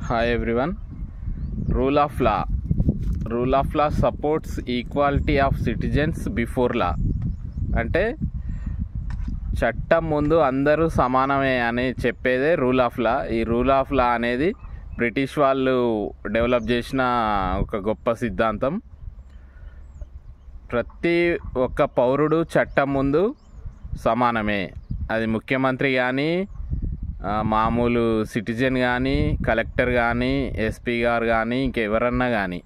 Hi everyone. Rule of law. Rule of law supports equality of citizens before law. అంటే చట్టం ముందు అందరూ సమానమే అని చెప్పేదే రూల్ ఆఫ్ లా. ఈ రూల్ ఆఫ్ లా అనేది బ్రిటిష్ వాళ్ళు డెవలప్ చేసిన ఒక గొప్ప సిద్ధాంతం. ప్రతి ఒక్క పౌరుడు చట్టం ముందు సమానమే. అది ముఖ్యమంత్రి కానీ, మామూలు సిటిజన్ కానీ, కలెక్టర్ కానీ, ఎస్పీ గారు కానీ, ఇంకెవరన్నా కానీ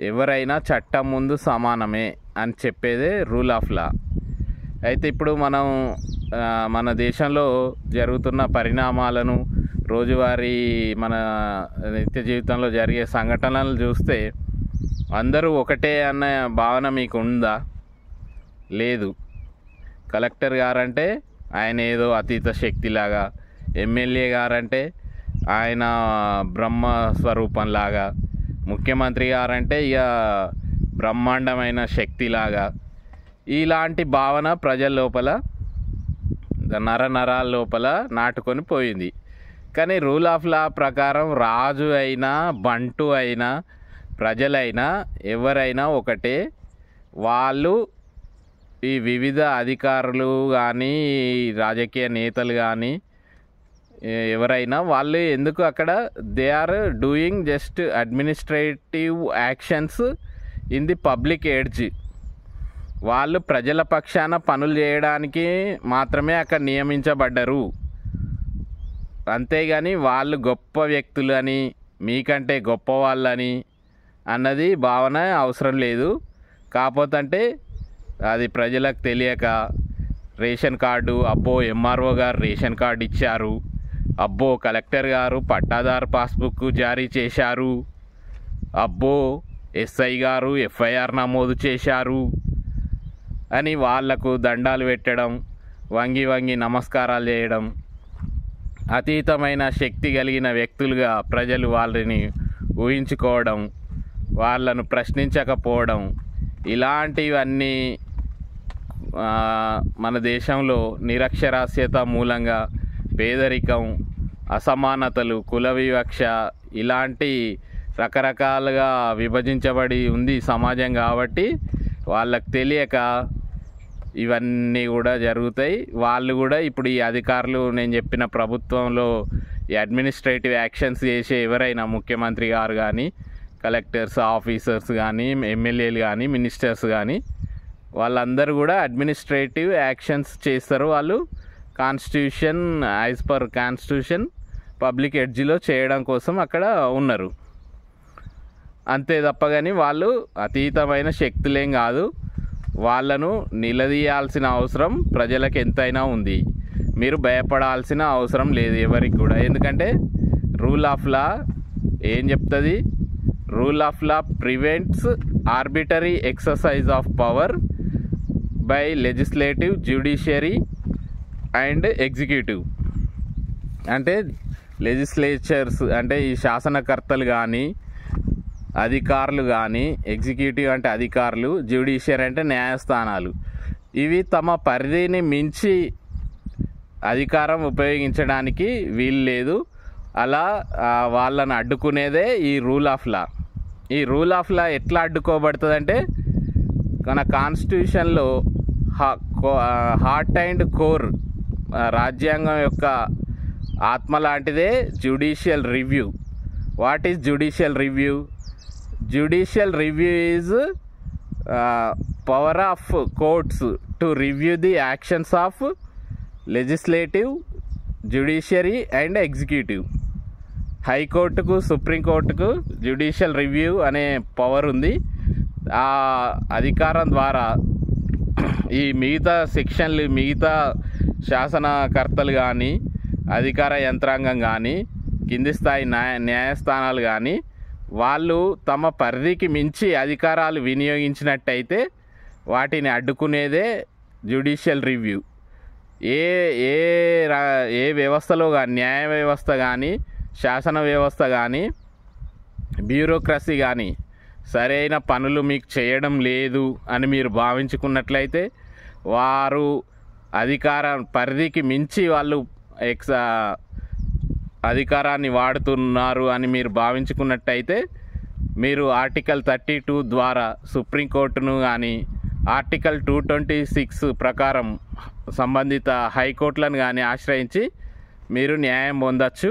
ఎవరైనా చట్టం ముందు సమానమే అని చెప్పేదే రూల్ ఆఫ్ లా. అయితే ఇప్పుడు మనం మన దేశంలో జరుగుతున్న పరిణామాలను, రోజువారీ మన నిత్య జీవితంలో జరిగే సంఘటనలు చూస్తే అందరూ ఒకటే అన్న భావన మీకు ఉందా? లేదు. కలెక్టర్ గారంటే ఆయన ఏదో అతీత శక్తిలాగా, ఎమ్మెల్యే గారంటే ఆయన బ్రహ్మ స్వరూపంలాగా, ముఖ్యమంత్రి గారంటే ఇక బ్రహ్మాండమైన శక్తిలాగా, ఇలాంటి భావన ప్రజల లోపల, నరాల లోపల నాటుకొని పోయింది. కానీ రూల్ ఆఫ్ లా ప్రకారం రాజు అయినా, బంటు అయినా, ప్రజలైనా ఎవరైనా ఒకటే. వాళ్ళు ఈ వివిధ అధికారులు కానీ, రాజకీయ నేతలు కానీ ఎవరైనా వాళ్ళు ఎందుకు అక్కడ they are doing just administrative actions in the public edge. వాళ్ళు ప్రజల పక్షాన పనులు చేయడానికి మాత్రమే అక్కడ నియమించబడ్డరు. అంతేగాని వాళ్ళు గొప్ప వ్యక్తులని, మీకంటే గొప్ప వాళ్ళని అన్నది భావన అవసరం లేదు. కాకపోతే అది ప్రజలకు తెలియక రేషన్ కార్డు, అబ్బో ఎంఆర్ఓ గారు రేషన్ కార్డు ఇచ్చారు, అబ్బో కలెక్టర్ గారు పట్టాదారు పాస్బుక్ జారీ చేశారు, అబ్బో ఎస్ఐ గారు ఎఫ్ఐఆర్ నమోదు చేశారు అని వాళ్లకు దండాలు పెట్టడం, వంగి వంగి నమస్కారాలు చేయడం, అతీతమైన శక్తి కలిగిన వ్యక్తులుగా ప్రజలు వాళ్ళని ఊహించుకోవడం, వాళ్ళను ప్రశ్నించకపోవడం, ఇలాంటివన్నీ మన దేశంలో నిరక్షరాస్యత మూలంగా పేదరికం, అసమానతలు, కుల వివక్ష ఇలాంటి రకరకాలుగా విభజించబడి ఉంది సమాజం. కాబట్టి వాళ్ళకు తెలియక ఇవన్నీ కూడా జరుగుతాయి. వాళ్ళు కూడా ఇప్పుడు ఈ అధికారులు, నేను చెప్పిన ప్రభుత్వంలో ఈ అడ్మినిస్ట్రేటివ్ యాక్షన్స్ చేసే ఎవరైనా ముఖ్యమంత్రి గారు కానీ, కలెక్టర్స్, ఆఫీసర్స్ కానీ, ఎమ్మెల్యేలు కానీ, మినిస్టర్స్ కానీ వాళ్ళందరూ కూడా అడ్మినిస్ట్రేటివ్ యాక్షన్స్ చేస్తారు. వాళ్ళు constitution, as per constitution public ఎడ్జిలో చేయడం కోసం అక్కడ ఉన్నారు. అంతే తప్ప కానీ వాళ్ళు అతీతమైన శక్తులేం కాదు. వాళ్ళను నిలదీయాల్సిన అవసరం ప్రజలకు ఎంతైనా ఉంది. మీరు భయపడాల్సిన అవసరం లేదు ఎవరికి కూడా. ఎందుకంటే రూల్ ఆఫ్ లా ఏం చెప్తుంది? Rule of law prevents arbitrary exercise of power by legislative, judiciary and executive. అంటే లెజిస్లేచర్స్ అంటే ఈ శాసనకర్తలు కానీ, అధికారులు కానీ, ఎగ్జిక్యూటివ్ అంటే అధికారులు, జ్యుడిషియరీ అంటే న్యాయస్థానాలు, ఇవి తమ పరిధిని మించి అధికారం ఉపయోగించడానికి వీలు లేదు. అలా వాళ్ళని అడ్డుకునేదే ఈ రూల్ ఆఫ్ లా. ఈ రూల్ ఆఫ్ లా ఎట్లా అడ్డుకోబడుతుందంటే మన కాన్స్టిట్యూషన్లో హార్ట్ అండ్ కోర్, రాజ్యాంగం యొక్క ఆత్మ లాంటిదే judicial review. What is judicial review? Judicial review is power of courts to review the actions of legislative, judiciary and executive. హైకోర్టుకు, సుప్రీంకోర్టుకు జ్యుడిషియల్ రివ్యూ అనే పవర్ ఉంది. ఆ అధికారం ద్వారా ఈ మిగతా సెక్షన్లు, మిగతా శాసనకర్తలు కానీ, అధికార యంత్రాంగం కానీ, కింది స్థాయి న్యాయస్థానాలు కానీ వాళ్ళు తమ పరిధికి మించి అధికారాలు వినియోగించినట్టయితే వాటిని అడ్డుకునేదే జ్యుడిషియల్ రివ్యూ. ఏ వ్యవస్థలో కానీ, న్యాయ వ్యవస్థ కానీ, శాసన వ్యవస్థ కానీ, బ్యూరోక్రసీ కానీ సరైన పనులు మీకు చేయడం లేదు అని మీరు భావించుకున్నట్లయితే వారు అధికార పరిధికి మించి వాళ్ళు అధికారాన్ని వాడుతున్నారు అని మీరు భావించుకున్నట్టయితే మీరు ఆర్టికల్ 32 ద్వారా సుప్రీంకోర్టును కానీ ఆర్టికల్ 226 ప్రకారం సంబంధిత హైకోర్టులను కానీ ఆశ్రయించి మీరు న్యాయం పొందొచ్చు.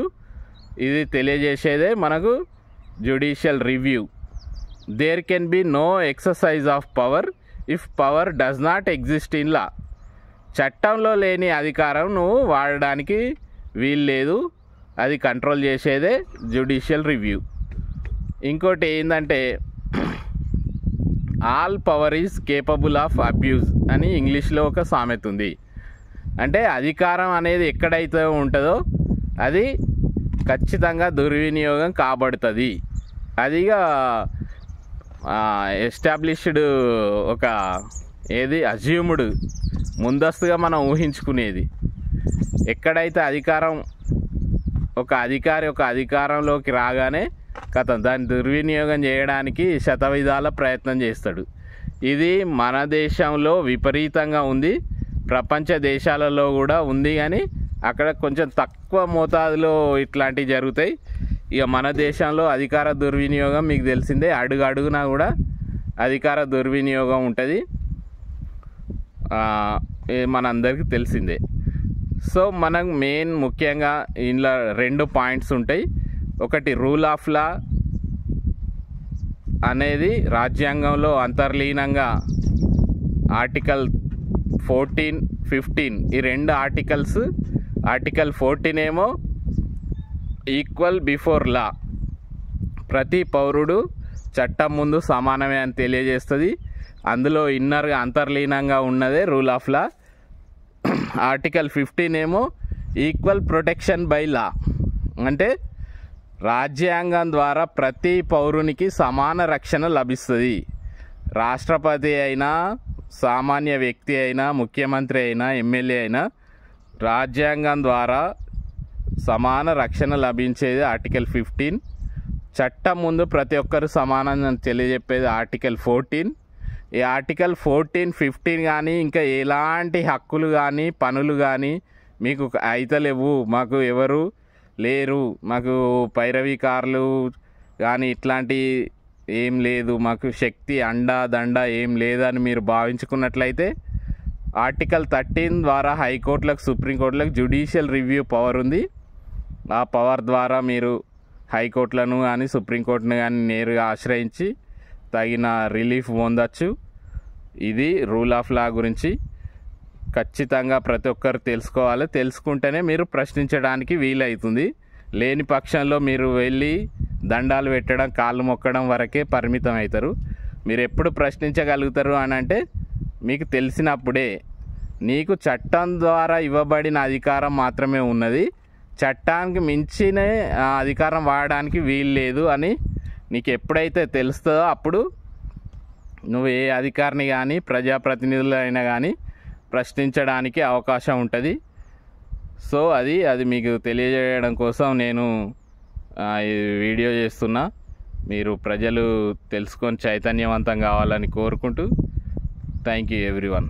ఇది తెలియజేసేదే మనకు judicial review. There can be no exercise of power if power does not exist in law. చట్టంలో లేని అధికారం నువ్వు వాడడానికి వీల్లేదు. అది కంట్రోల్ చేసేదే జ్యుడిషియల్ రివ్యూ. ఇంకోటి ఏంటంటే all power is capable of abuse అని ఇంగ్లీష్లో ఒక సామెత ఉంది. అంటే అధికారం అనేది ఎక్కడైతే ఉంటుందో అది ఖచ్చితంగా దుర్వినియోగం కాబడుతుంది. అదిగా ఎస్టాబ్లిష్డ్ ఒక అజ్యూమ్డ్ ముందస్తుగా మనం ఊహించుకునేది. ఎక్కడైతే ఒక అధికారంలోకి రాగానే దాన్ని దుర్వినియోగం చేయడానికి శతవిధాల ప్రయత్నం చేస్తాడు. ఇది మన దేశంలో విపరీతంగా ఉంది, ప్రపంచ దేశాలలో కూడా ఉంది. కానీ అక్కడ కొంచెం తక్కువ మోతాదులో ఇట్లాంటివి జరుగుతాయి. ఇక మన దేశంలో అధికార దుర్వినియోగం మీకు తెలిసిందే, అడుగునా కూడా అధికార దుర్వినియోగం ఉంటుంది, మనందరికీ తెలిసిందే. సో మనం ముఖ్యంగా ఇందులో 2 పాయింట్స్ ఉంటాయి. ఒకటి రూల్ ఆఫ్ లా అనేది రాజ్యాంగంలో అంతర్లీనంగా ఆర్టికల్ 14, 15 ఈ 2 ఆర్టికల్స్. ఆర్టికల్ 14 ఏమో ఈక్వల్ బిఫోర్ లా, ప్రతి పౌరుడు చట్టం ముందు సమానమే అని తెలియజేస్తుంది. అందులో అంతర్లీనంగా ఉన్నదే రూల్ ఆఫ్ లా. ఆర్టికల్ 15 ఏమో ఈక్వల్ ప్రొటెక్షన్ బై లా, అంటే రాజ్యాంగం ద్వారా ప్రతి పౌరునికి సమాన రక్షణ లభిస్తుంది. రాష్ట్రపతి అయినా, సామాన్య వ్యక్తి అయినా, ముఖ్యమంత్రి అయినా, ఎమ్మెల్యే అయినా రాజ్యాంగం ద్వారా సమాన రక్షణ లభించేది ఆర్టికల్ 15. చట్టం ముందు ప్రతి ఒక్కరు సమానం తెలియజెప్పేది ఆర్టికల్ 14. ఈ ఆర్టికల్ 14, 15 కానీ ఇంకా ఎలాంటి హక్కులు కానీ పనులు కానీ మీకు అయితలేవు, మాకు ఎవరు లేరు, మాకు పైరవీకారులు కానీ ఇట్లాంటి ఏం లేదు, మాకు శక్తి దండ ఏం లేదని మీరు భావించుకున్నట్లయితే ఆర్టికల్ 13 ద్వారా హైకోర్టులకు, సుప్రీంకోర్టులకు జ్యుడిషియల్ రివ్యూ పవర్ ఉంది. ఆ పవర్ ద్వారా మీరు హైకోర్టులను కానీ సుప్రీంకోర్టును కానీ నేరుగా ఆశ్రయించి తగిన రిలీఫ్ పొందొచ్చు. ఇది రూల్ ఆఫ్ లా గురించి ఖచ్చితంగా ప్రతి ఒక్కరు తెలుసుకోవాలి. తెలుసుకుంటేనే మీరు ప్రశ్నించడానికి వీలవుతుంది. లేని పక్షంలో మీరు వెళ్ళి దండాలు పెట్టడం, కాళ్ళు మొక్కడం వరకే పరిమితం అవుతారు. మీరు ఎప్పుడు ప్రశ్నించగలుగుతారు అని అంటే మీకు తెలిసినప్పుడే. నీకు చట్టం ద్వారా ఇవ్వబడిన అధికారం మాత్రమే ఉన్నది, చట్టానికి మించిన అధికారం వాడడానికి వీలు లేదు అని నీకు ఎప్పుడైతే తెలుస్తుందో అప్పుడు నువ్వు ఏ అధికారిని కానీ ప్రజాప్రతినిధులైనా కానీ ప్రశ్నించడానికి అవకాశం ఉంటుంది. సో అది మీకు తెలియజేయడం కోసం నేను ఈ వీడియో చేస్తున్నా. మీరు ప్రజలు తెలుసుకొని చైతన్యవంతం కావాలని కోరుకుంటూ థ్యాంక్ యూ ఎవ్రీవన్.